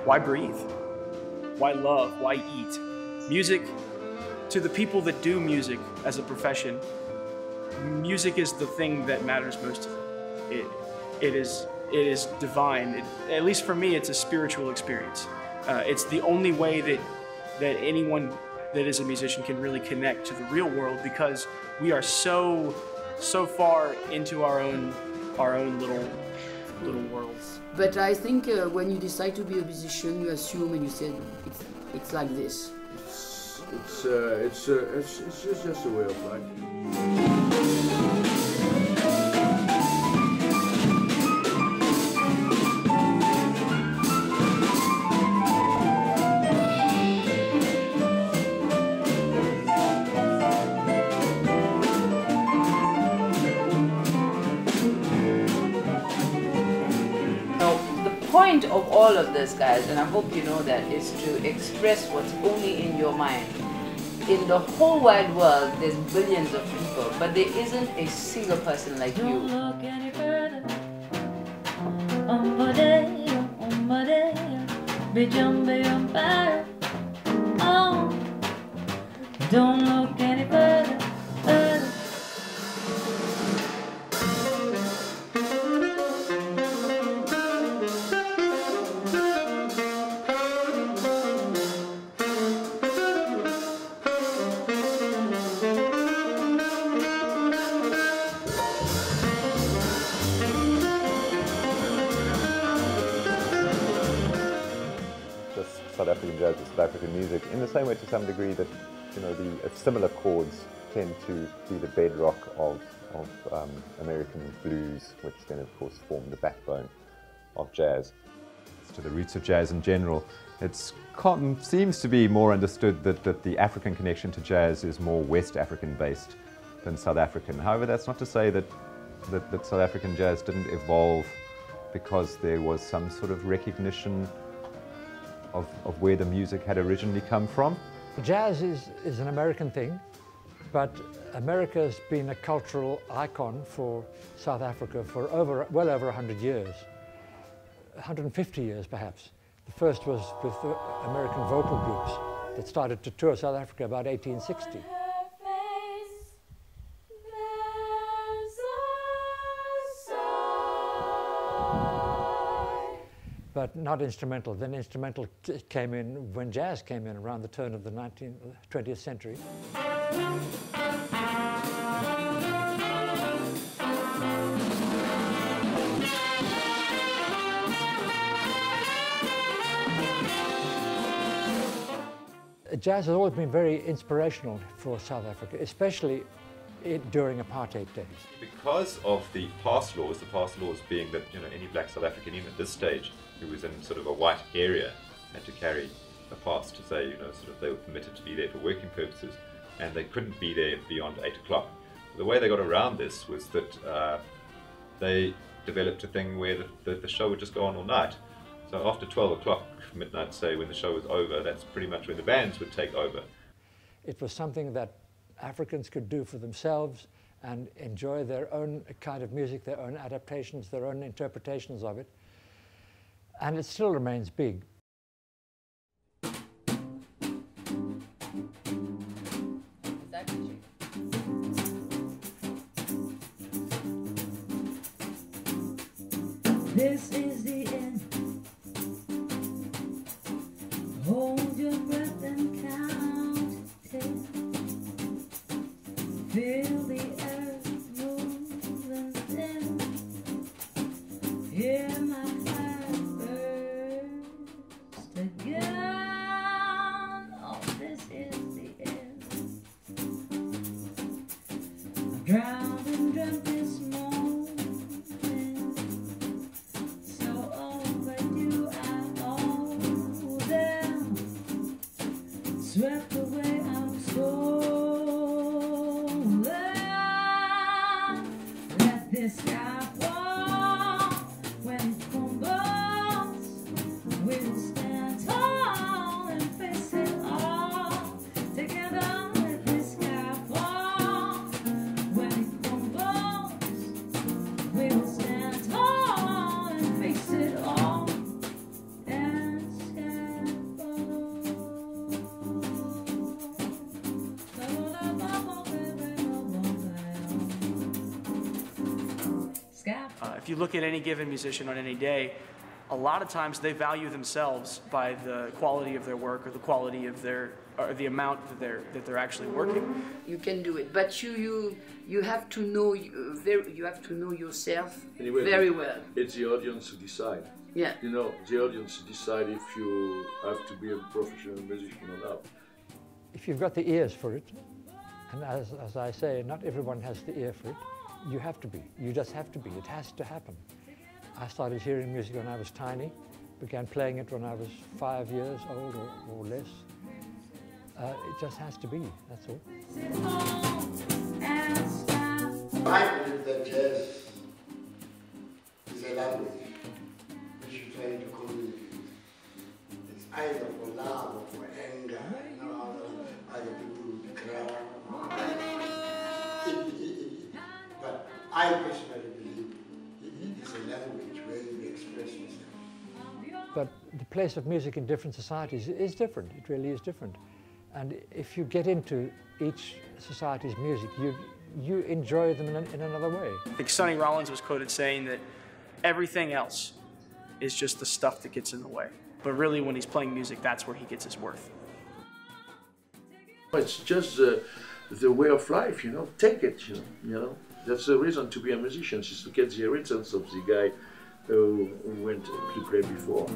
Why breathe? Why love? Why eat? Music, to the people that do music as a profession, music is the thing that matters most to them. It is divine. At least for me, it's a spiritual experience. It's the only way that anyone that is a musician can really connect to the real world, because we are so far into our own little worlds. But I think when you decide to be a musician, you assume and you say it's like this. It's just a way of life. The point of all of this, guys, and I hope you know that, is to express what's only in your mind. In the whole wide world, there's billions of people, but there isn't a single person like you. Don't look any further. Oh, don't look any further. South African jazz or South African music, in the same way to some degree that, you know, the similar chords tend to be the bedrock of American blues, which then of course form the backbone of jazz. To the roots of jazz in general, it seems to be more understood that the African connection to jazz is more West African based than South African. However, that's not to say that South African jazz didn't evolve because there was some sort of recognition of where the music had originally come from. Jazz is an American thing, but America's been a cultural icon for South Africa for well over 100 years, 150 years perhaps. The first was with the American vocal groups that started to tour South Africa about 1860. But not instrumental. Then instrumental came in when jazz came in around the turn of the 20th century. Jazz has always been very inspirational for South Africa, especially during apartheid days. Because of the pass laws being that, you know, any black South African, even at this stage, who was in sort of a white area had to carry a pass to say, you know, sort of they were permitted to be there for working purposes, and they couldn't be there beyond 8 o'clock. The way they got around this was that they developed a thing where the show would just go on all night. So after 12 o'clock, midnight, say, when the show was over, that's pretty much when the bands would take over. It was something that Africans could do for themselves and enjoy their own kind of music, their own adaptations, their own interpretations of it. And it still remains big. This is the end. Hold your breath and count 10. Feel the earth move and then hear my heart burst again. Oh, this is the end. I've drowned and dreamt this moment, so overdue I always If you look at any given musician on any day, a lot of times they value themselves by the quality of their work or the quality of their, or the amount that they're actually working. You can do it, but you have to know you have to know yourself Anyway, very well. It's the audience who decide. Yeah. You know, the audience decide if you have to be a professional musician or not. If you've got the ears for it, and as I say, not everyone has the ear for it, you have to be. You just have to be. It has to happen. I started hearing music when I was tiny, began playing it when I was 5 years old or less. It just has to be, that's all. I believe that jazz is a language which you try to communicate. It's either for love or for anger, you know, other people will cry. But I personally believe it is a language where you express yourself. But the place of music in different societies is different. It really is different. And if you get into each society's music, you enjoy them in another way. I think Sonny Rollins was quoted saying that everything else is just the stuff that gets in the way. But really, when he's playing music, that's where he gets his worth. It's just the way of life, you know. Take it, you know. That's the reason to be a musician, is to get the inheritance of the guy who went to play before.